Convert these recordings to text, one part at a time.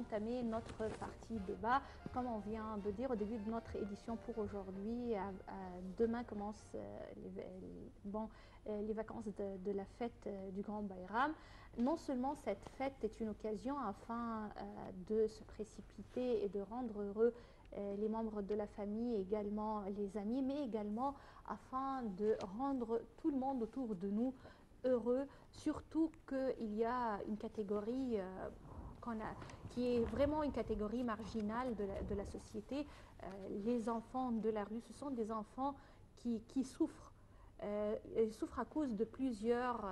entamer notre partie débat. Comme on vient de dire au début de notre édition pour aujourd'hui, demain commencent les vacances de la fête du Grand Bayram. Non seulement cette fête est une occasion afin de se précipiter et de rendre heureux les membres de la famille, également les amis, mais également afin de rendre tout le monde autour de nous heureux, surtout qu'il y a une catégorie qui est vraiment une catégorie marginale de la société. Les enfants de la rue, ce sont des enfants qui souffrent. Ils souffrent à cause de plusieurs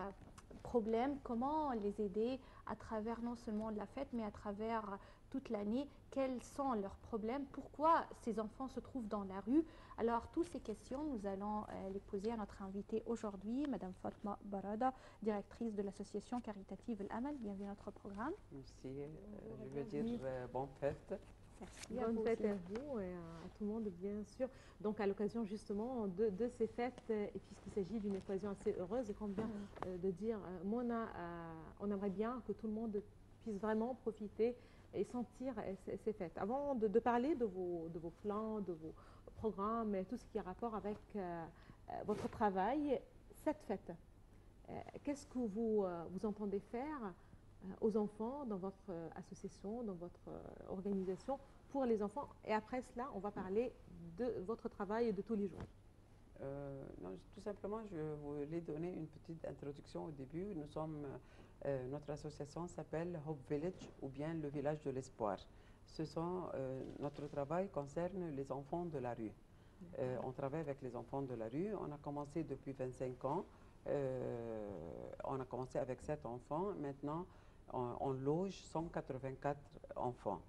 problèmes. Comment les aider à travers non seulement la fête, mais à travers toute l'année? Quels sont leurs problèmes? Pourquoi ces enfants se trouvent dans la rue? Alors, toutes ces questions, nous allons les poser à notre invitée aujourd'hui, Madame Fatma Barada, directrice de l'association caritative Al-Amal. Bienvenue à notre programme. Merci. Je veux dire bonne fête. Merci Bonne fête à vous et à tout le monde, bien sûr. Donc, à l'occasion justement de ces fêtes, et puisqu'il s'agit d'une occasion assez heureuse, et comme vient de dire Mona, on aimerait bien que tout le monde puisse vraiment profiter et sentir ces fêtes. Avant de parler de vos plans, de vos programmes et tout ce qui a rapport avec votre travail, cette fête, qu'est-ce que vous entendez faire aux enfants dans votre association, dans votre organisation pour les enfants? Et après cela, on va parler de votre travail de tous les jours. Non, tout simplement, je voulais donner une petite introduction au début. Notre association s'appelle Hope Village ou bien le village de l'espoir. Notre travail concerne les enfants de la rue. On travaille avec les enfants de la rue. On a commencé depuis 25 ans. On a commencé avec 7 enfants. Maintenant, on loge 184 enfants.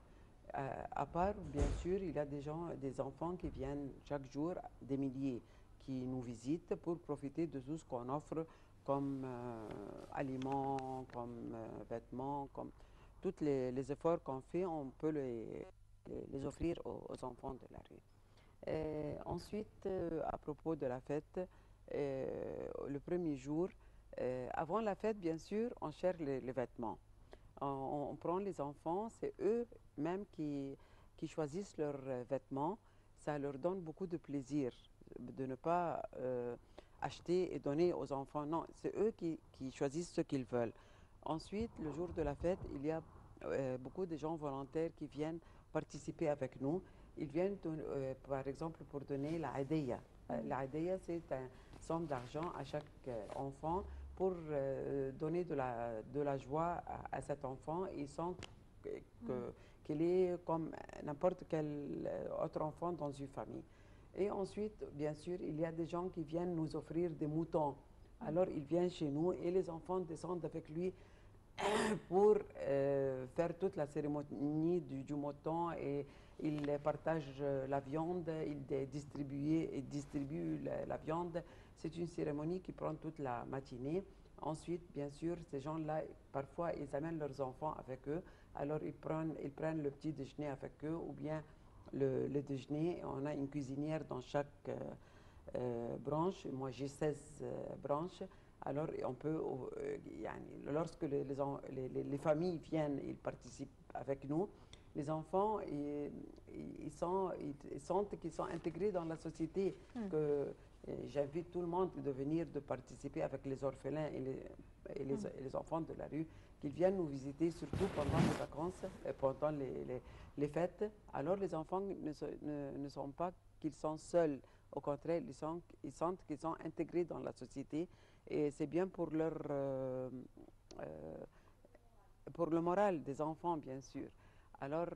À part, bien sûr, il y a des enfants qui viennent chaque jour, des milliers, qui nous visitent pour profiter de tout ce qu'on offre comme aliments, comme vêtements, comme tous les efforts qu'on fait, on peut les offrir aux enfants de la rue. Ensuite, à propos de la fête, le premier jour, avant la fête, bien sûr, on cherche les vêtements. On prend les enfants, c'est eux-mêmes qui choisissent leurs vêtements. Ça leur donne beaucoup de plaisir de ne pas acheter et donner aux enfants. Non, c'est eux qui choisissent ce qu'ils veulent. Ensuite, le jour de la fête, il y a beaucoup de gens volontaires qui viennent participer avec nous. Ils viennent, par exemple, pour donner la Adeya. La Adeya, c'est une somme d'argent à chaque enfant pour donner de la joie à cet enfant. Ils sentent qu'il est comme n'importe quel autre enfant dans une famille. Et ensuite, bien sûr, il y a des gens qui viennent nous offrir des moutons. Alors, il vient chez nous et les enfants descendent avec lui pour faire toute la cérémonie du mouton et ils partagent la viande, ils distribuent la viande. C'est une cérémonie qui prend toute la matinée. Ensuite, bien sûr, ces gens-là, parfois, ils amènent leurs enfants avec eux. Alors, ils prennent le petit déjeuner avec eux ou bien le déjeuner. On a une cuisinière dans chaque branche. Moi, j'ai 16 branches. Alors, on peut, lorsque les familles viennent, ils participent avec nous. Les enfants, ils sentent qu'ils sont intégrés dans la société. J'invite tout le monde de venir, de participer avec les orphelins et les enfants de la rue, qu'ils viennent nous visiter, surtout pendant les vacances, et pendant les fêtes. Alors, les enfants ne sont pas qu'ils sont seuls. Au contraire, ils sentent qu'ils sont intégrés dans la société et c'est bien pour le moral des enfants, bien sûr. Alors,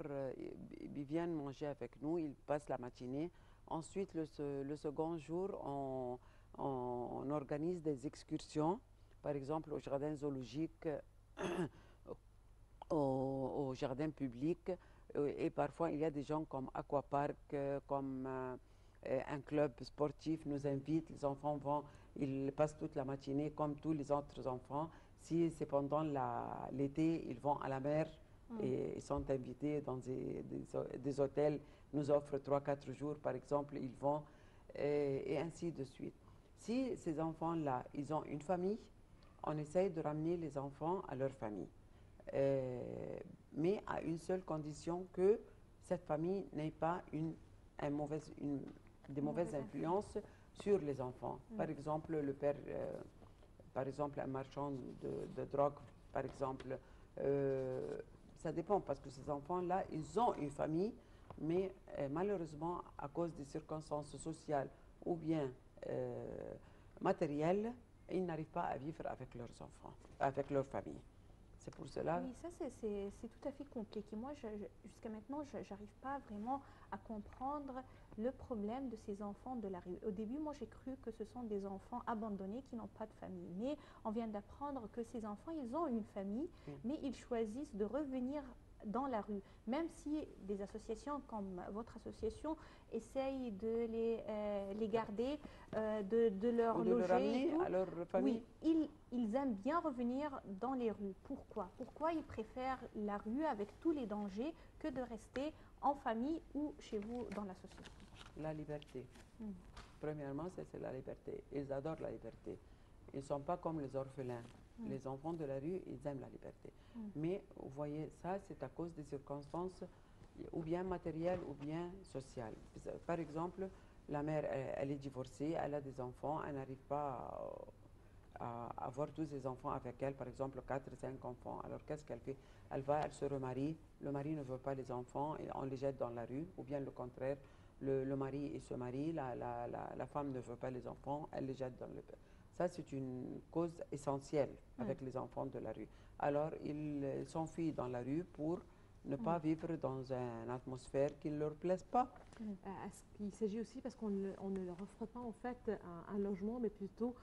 ils viennent manger avec nous, ils passent la matinée. Ensuite, le second jour, on organise des excursions, par exemple au jardin zoologique, au jardin public. Et parfois, il y a des gens comme Aquapark, comme un club sportif nous invite, les enfants vont, ils passent toute la matinée comme tous les autres enfants. Si c'est pendant l'été, ils vont à la mer et ils sont invités dans des hôtels, nous offrent 3 4 jours par exemple, ils vont et ainsi de suite. Si ces enfants-là, ils ont une famille, on essaye de ramener les enfants à leur famille. mais à une seule condition que cette famille n'ait pas des mauvaises influences sur les enfants. Par exemple, le père, par exemple, un marchand de drogue, par exemple, ça dépend parce que ces enfants-là, ils ont une famille, mais malheureusement, à cause des circonstances sociales ou bien matérielles, ils n'arrivent pas à vivre avec leurs enfants, avec leur famille. C'est pour cela. Oui, ça c'est tout à fait compliqué. Moi, jusqu'à maintenant, je n'arrive pas vraiment à comprendre le problème de ces enfants de la rue. Au début, moi, j'ai cru que ce sont des enfants abandonnés qui n'ont pas de famille. Mais on vient d'apprendre que ces enfants, ils ont une famille, mais ils choisissent de revenir dans la rue. Même si des associations comme votre association essayent de les garder, de leur Ou de loger le ramener et tout. à leur famille. Oui, ils aiment bien revenir dans les rues. Pourquoi? Pourquoi ils préfèrent la rue avec tous les dangers que de rester en famille ou chez vous dans l'association? La liberté. Premièrement, c'est la liberté. Ils adorent la liberté. Ils ne sont pas comme les orphelins. Les enfants de la rue, ils aiment la liberté. Mais vous voyez, ça, c'est à cause des circonstances ou bien matérielles ou bien sociales. Par exemple, la mère, elle est divorcée, elle a des enfants, elle n'arrive pas à avoir tous ses enfants avec elle, par exemple 4 ou 5 enfants. Alors qu'est-ce qu'elle fait? Elle se remarie, le mari ne veut pas les enfants et on les jette dans la rue, ou bien le contraire, le mari il se marie, la femme ne veut pas les enfants, elle les jette dans le... Ça, c'est une cause essentielle avec les enfants de la rue. Alors, ils s'enfuient dans la rue pour ne pas vivre dans une atmosphère qui ne leur plaise pas. Il s'agit aussi parce qu'on ne leur offre pas en fait un logement, mais plutôt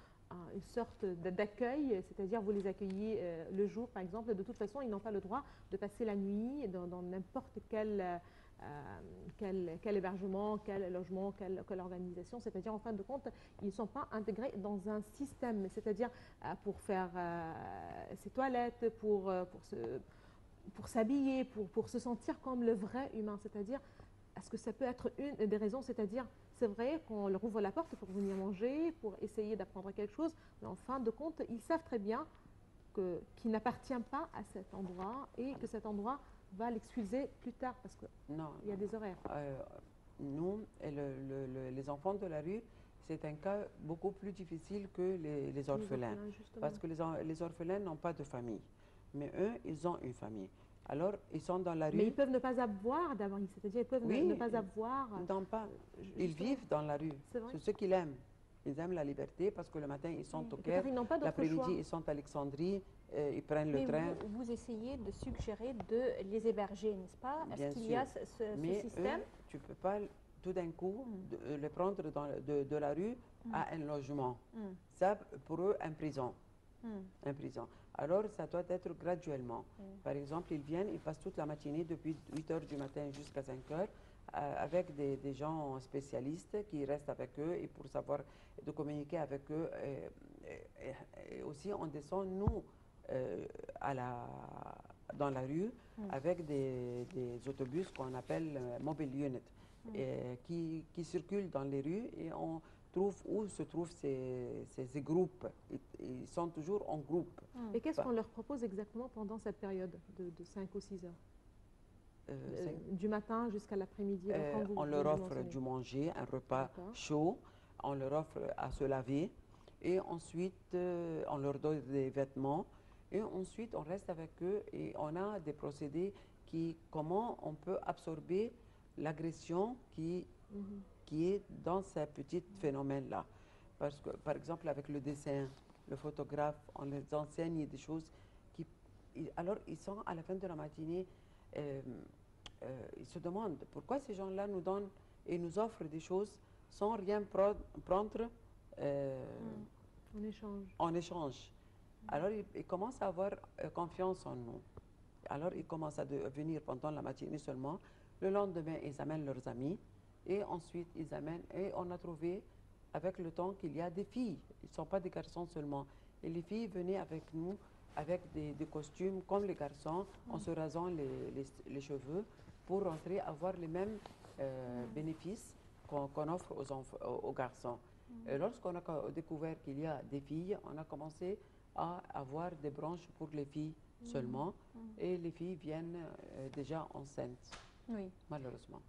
une sorte d'accueil, c'est-à-dire vous les accueillez le jour par exemple, de toute façon ils n'ont pas le droit de passer la nuit dans n'importe quel hébergement, quel logement, quelle organisation, c'est-à-dire en fin de compte ils ne sont pas intégrés dans un système, c'est-à-dire pour faire ses toilettes, pour s'habiller, pour se sentir comme le vrai humain, c'est-à-dire est-ce que ça peut être une des raisons, c'est-à-dire c'est vrai qu'on leur ouvre la porte pour venir manger, pour essayer d'apprendre quelque chose, mais en fin de compte, ils savent très bien qu'il n'appartient pas à cet endroit et que cet endroit va l'excuser plus tard parce qu'il y a des horaires. Nous, les enfants de la rue, c'est un cas beaucoup plus difficile que les orphelins. Parce que les orphelins n'ont pas de famille. Mais eux, ils ont une famille. Alors, ils sont dans la rue. Mais ils peuvent ne pas avoir d'abri, c'est-à-dire ils peuvent ne pas avoir... Ils vivent dans la rue. C'est ce qu'ils aiment. Ils aiment la liberté parce que le matin, ils sont au Caire, l'après-midi, ils sont à Alexandrie, ils prennent le train. Vous essayez de suggérer de les héberger, n'est-ce pas? Est-ce qu'il y a ce système? Eux, tu ne peux pas tout d'un coup les prendre de la rue à un logement. Ça, pour eux, un prison. Alors, ça doit être graduellement. Par exemple, ils viennent, ils passent toute la matinée depuis 8 heures du matin jusqu'à 5 heures avec des gens spécialistes qui restent avec eux et pour savoir de communiquer avec eux. Et aussi, on descend, nous, dans la rue avec des autobus qu'on appelle mobile unit qui circulent dans les rues et on trouve où se trouvent ces groupes. Ils sont toujours en groupe. Et qu'est-ce qu'on leur propose exactement pendant cette période de 5 ou 6 heures du matin jusqu'à l'après-midi? On leur offre du manger, un repas chaud. On leur offre à se laver. Et ensuite, on leur donne des vêtements. Et ensuite, on reste avec eux et on a des procédés comment on peut absorber l'agression qui est dans ces petits phénomènes-là. Parce que, par exemple, avec le dessin, le photographe, on les enseigne des choses alors, ils sont à la fin de la matinée, ils se demandent pourquoi ces gens-là nous donnent et nous offrent des choses sans rien prendre en échange. Alors, ils commencent à avoir confiance en nous. Alors, ils commencent à venir pendant la matinée seulement. Le lendemain, ils amènent leurs amis. Et ensuite, ils amènent. Et on a trouvé, avec le temps, qu'il y a des filles. Ils ne sont pas des garçons seulement. Et les filles venaient avec nous, avec des costumes comme les garçons, en se rasant les cheveux, pour rentrer, avoir les mêmes bénéfices qu'on offre aux garçons. Et lorsqu'on a découvert qu'il y a des filles, on a commencé à avoir des branches pour les filles seulement, Mhm. et les filles viennent déjà enceintes, Oui. malheureusement.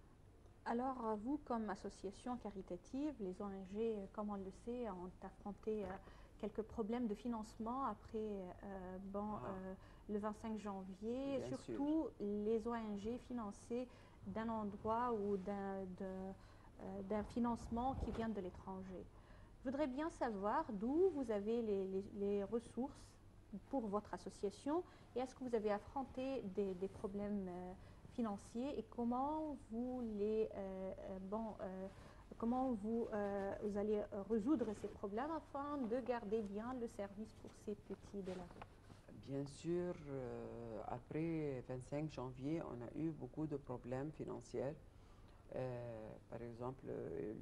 Alors, vous, comme association caritative, les ONG, comme on le sait, ont affronté quelques problèmes de financement après le 25 janvier, Bien sûr. surtout les ONG financées d'un endroit ou d'un financement qui vient de l'étranger. Je voudrais bien savoir d'où vous avez les ressources pour votre association et est-ce que vous avez affronté des problèmes financiers et comment vous vous allez résoudre ces problèmes afin de garder bien le service pour ces petits de là. Bien sûr, après 25 janvier, on a eu beaucoup de problèmes financiers. Par exemple, le-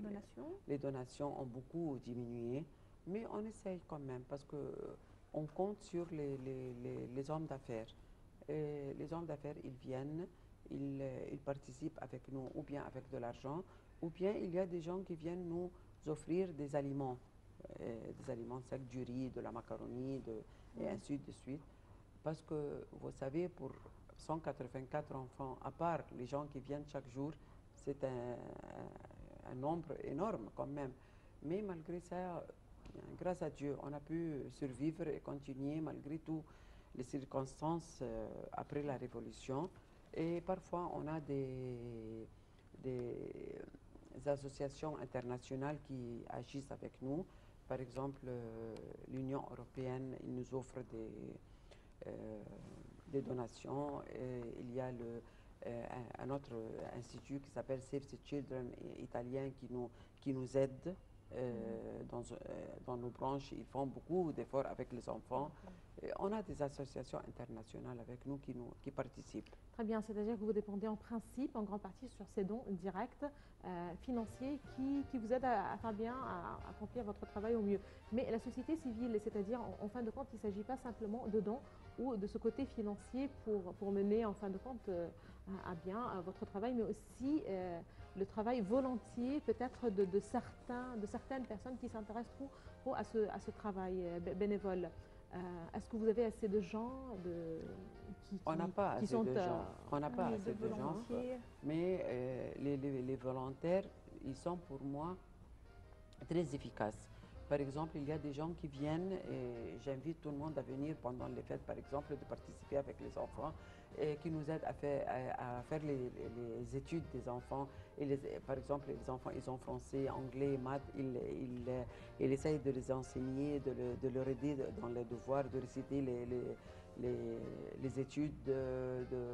Donation. les donations ont beaucoup diminué, mais on essaye quand même parce que on compte sur les hommes d'affaires. Et les hommes d'affaires, ils viennent, ils participent avec nous, ou bien avec de l'argent, ou bien il y a des gens qui viennent nous offrir des aliments secs, du riz, de la macaroni, et ainsi de suite. Parce que, vous savez, pour 184 enfants, à part les gens qui viennent chaque jour, c'est un nombre énorme quand même. Mais malgré ça, grâce à Dieu, on a pu survivre et continuer malgré tout les circonstances après la Révolution. Et parfois, on a des associations internationales qui agissent avec nous. Par exemple, l'Union européenne, il nous offre des donations. Et il y a un autre institut qui s'appelle Save the Children italien qui nous aide dans nos branches. Ils font beaucoup d'efforts avec les enfants. Et on a des associations internationales avec nous qui participent. Très bien, c'est-à-dire que vous dépendez en principe, en grande partie, sur ces dons directs financiers qui vous aident à faire bien, à accomplir votre travail au mieux. Mais la société civile, c'est-à-dire, en fin de compte, il ne s'agit pas simplement de dons ou de ce côté financier pour mener, en fin de compte, à bien votre travail, mais aussi le travail volontiers, peut-être de certaines personnes qui s'intéressent trop à ce travail bénévole. Est-ce que vous avez assez de gens On n'a pas assez sont de gens. On n'a pas oui, assez de gens. volontiers. Mais les volontaires, ils sont pour moi très efficaces. Par exemple, il y a des gens qui viennent et j'invite tout le monde à venir pendant les fêtes, par exemple, de participer avec les enfants et qui nous aident à faire les études des enfants. Par exemple, les enfants, ils ont français, anglais, maths, il essaye de les enseigner, de leur aider dans les devoirs, de réciter les études.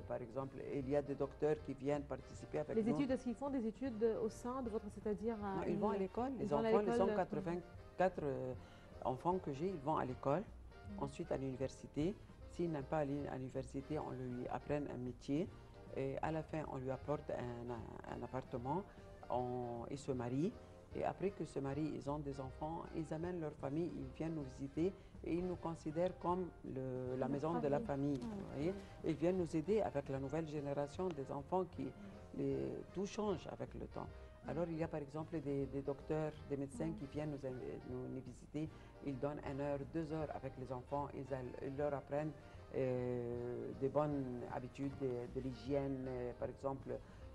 Par exemple, il y a des docteurs qui viennent participer avec les nous. études, est-ce qu'ils font des études au sein de votre, c'est-à-dire Non, ils vont à l'école. Les vont à enfants, les l'école, 184 enfants que j'ai, ils vont à l'école, ensuite à l'université. S'ils n'aiment pas aller à l'université, on lui apprend un métier. Et à la fin, on lui apporte un appartement. Ils se marient. Et après que se marient, ils ont des enfants. Ils amènent leur famille, ils viennent nous visiter. Et ils nous considèrent comme la maison de la famille. Vous voyez? Ils viennent nous aider avec la nouvelle génération des enfants tout change avec le temps. Alors, il y a par exemple des docteurs, des médecins qui viennent nous visiter. Ils donnent 1 heure, 2 heures avec les enfants. Ils leur apprennent des bonnes habitudes de l'hygiène, par exemple,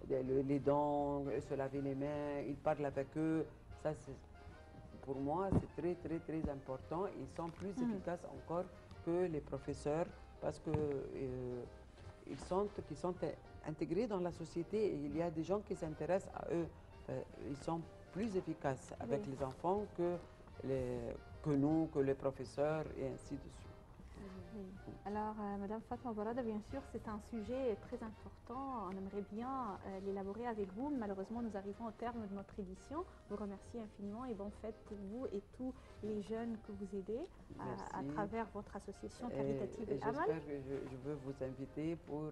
les dents, se laver les mains. Ils parlent avec eux. Ça, pour moi, c'est très, très, très important. Ils sont plus efficaces encore que les professeurs parce que qu'ils sont intégrés dans la société et il y a des gens qui s'intéressent à eux. Ils sont plus efficaces avec les enfants que nous, que les professeurs et ainsi de suite. Oui. Alors, Madame Fatma Barada, bien sûr, c'est un sujet très important. On aimerait bien l'élaborer avec vous. Malheureusement, nous arrivons au terme de notre édition. Je vous remercie infiniment et bonne fête pour vous et tous les jeunes que vous aidez à travers votre association caritative et Amal. j'espère que je veux vous inviter pour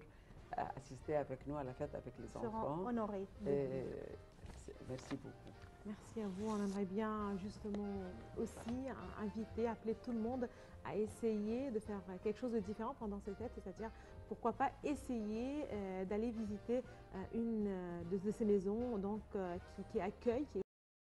assister avec nous à la fête avec les enfants. Seront honorés. Merci beaucoup. Merci à vous. On aimerait bien justement aussi inviter, appeler tout le monde à essayer de faire quelque chose de différent pendant cette fête, c'est-à-dire pourquoi pas essayer d'aller visiter une de ces maisons donc, qui accueille,